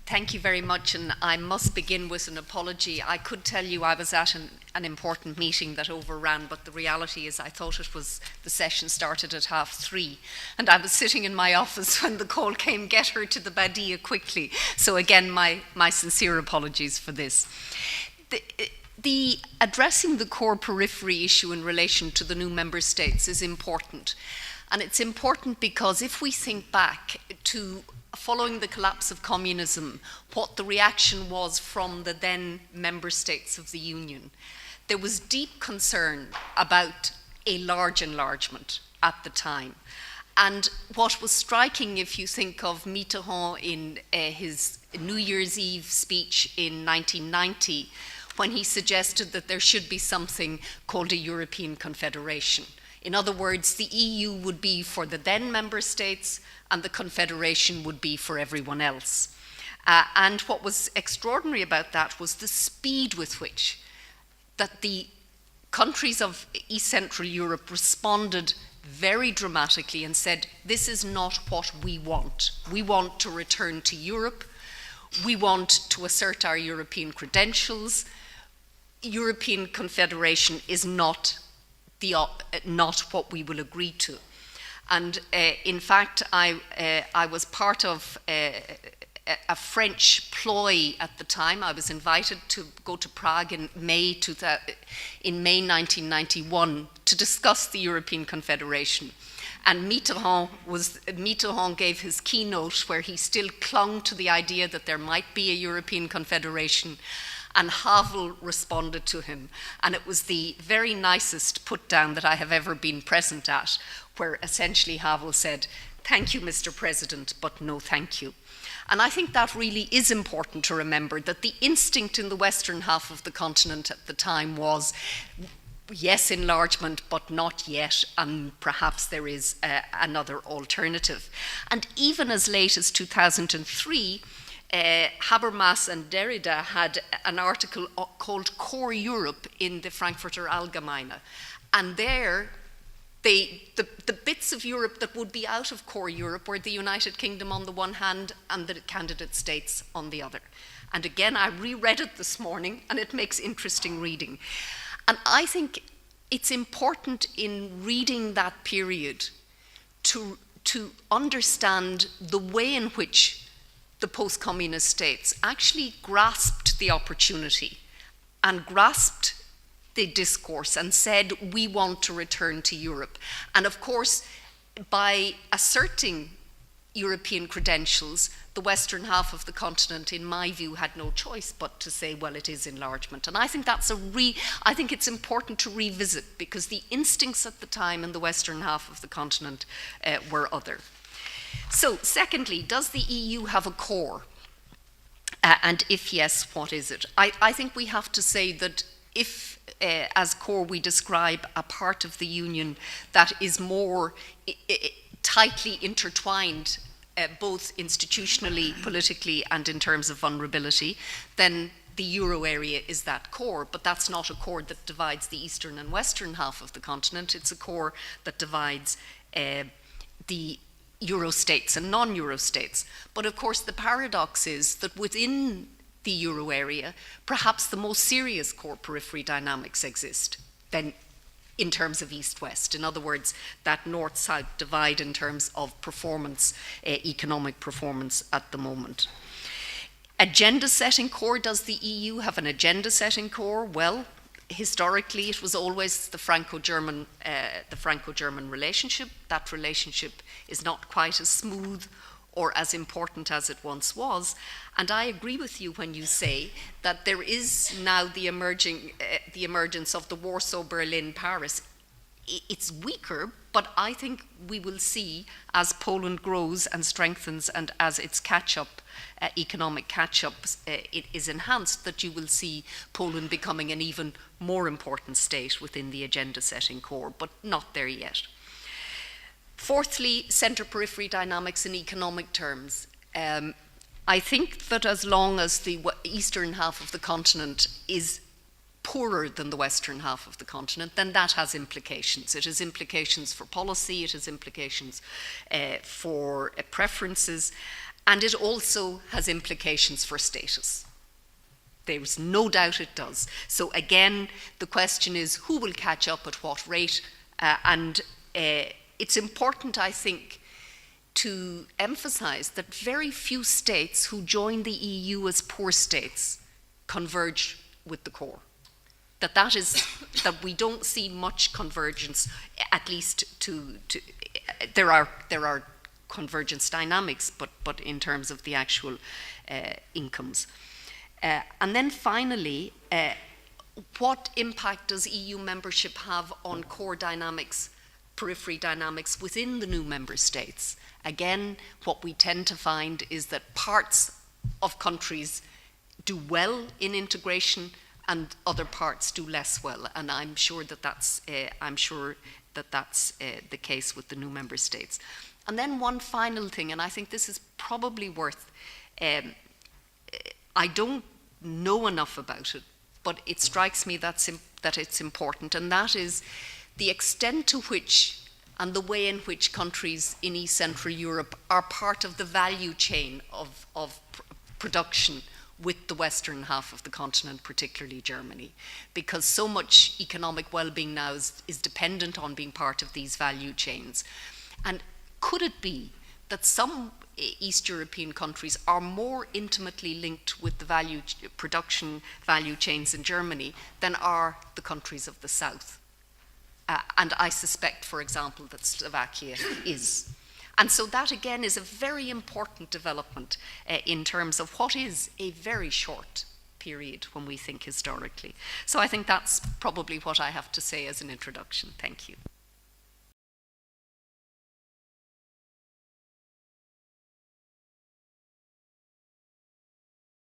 Thank you very much, and I must begin with an apology. I could tell you I was at an important meeting that overran, but the reality is I thought the session started at 3:30, and I was sitting in my office when the call came, get her to the Badia quickly. So again, my sincere apologies for this. The addressing the core periphery issue in relation to the new member states is important. And it's important because if we think back to following the collapse of communism, what the reaction was from the then member states of the Union, there was deep concern about a large enlargement at the time. And what was striking, if you think of Mitterrand in his New Year's Eve speech in 1990, when he suggested that there should be something called a European Confederation. In other words, the EU would be for the then member states and the Confederation would be for everyone else. And what was extraordinary about that was the speed with which that the countries of East Central Europe responded very dramatically and said, this is not what we want. We want to return to Europe. We want to assert our European credentials. European Confederation is not what we will agree to. And in fact, I was part of a French ploy at the time. I was invited to go to Prague in May 1991 to discuss the European Confederation. And Mitterrand gave his keynote where he still clung to the idea that there might be a European Confederation. And Havel responded to him. And it was the very nicest put down that I have ever been present at, where essentially Havel said, thank you, Mr. President, but no thank you. And I think that really is important to remember, that the instinct in the western half of the continent at the time was, yes, enlargement, but not yet, and perhaps there is another alternative. And even as late as 2003, Habermas and Derrida had an article called Core Europe in the Frankfurter Allgemeine. And there, the bits of Europe that would be out of core Europe were the United Kingdom on the one hand and the candidate states on the other. And again, I reread it this morning and it makes interesting reading. And I think it's important in reading that period to understand the way in which the post-communist states actually grasped the opportunity and grasped the discourse and said, we want to return to Europe. And of course, by asserting European credentials, the western half of the continent, in my view, had no choice but to say, well, it is enlargement. And I think I think it's important to revisit, because the instincts at the time in the western half of the continent were other. So, secondly, does the EU have a core? And if yes, what is it? I think we have to say that if, as core, we describe a part of the Union that is more tightly intertwined, both institutionally, politically, and in terms of vulnerability, then the euro area is that core. But that's not a core that divides the eastern and western half of the continent. It's a core that divides the Euro states and non-Euro states. But of course the paradox is that within the Euro area, perhaps the most serious core periphery dynamics exist then in terms of East-West. In other words, that North-South divide in terms of performance, economic performance at the moment. Agenda-setting core, does the EU have an agenda-setting core? Well, historically, it was always the Franco-German relationship. That relationship is not quite as smooth or as important as it once was. And I agree with you when you say that there is now the emergence of the Warsaw, Berlin, Paris. It's weaker, but I think we will see, as Poland grows and strengthens and as its catch-up, economic catch-up it is enhanced, that you will see Poland becoming an even more important state within the agenda-setting core, but not there yet. Fourthly, centre-periphery dynamics in economic terms. I think that as long as the eastern half of the continent is poorer than the western half of the continent, then that has implications. It has implications for policy, it has implications for preferences, and it also has implications for status. There's no doubt it does. So again, the question is who will catch up at what rate? And it's important, I think, to emphasize that very few states who join the EU as poor states converge with the core. That we don't see much convergence, at least there are convergence dynamics, but in terms of the actual incomes. And then finally, what impact does EU membership have on core dynamics, periphery dynamics within the new member states? Again, what we tend to find is that parts of countries do well in integration and other parts do less well. And I'm sure that that's the case with the new member states. And then one final thing, and I think this is probably worth, I don't know enough about it, but it strikes me that it's important, and that is the extent to which and the way in which countries in East Central Europe are part of the value chain of production with the western half of the continent, particularly Germany, because so much economic well-being now is dependent on being part of these value chains. And could it be that some East European countries are more intimately linked with the production value chains in Germany than are the countries of the South? And I suspect, for example, that Slovakia is. And so that, again, is a very important development in terms of what is a very short period when we think historically. So I think that's probably what I have to say as an introduction. Thank you.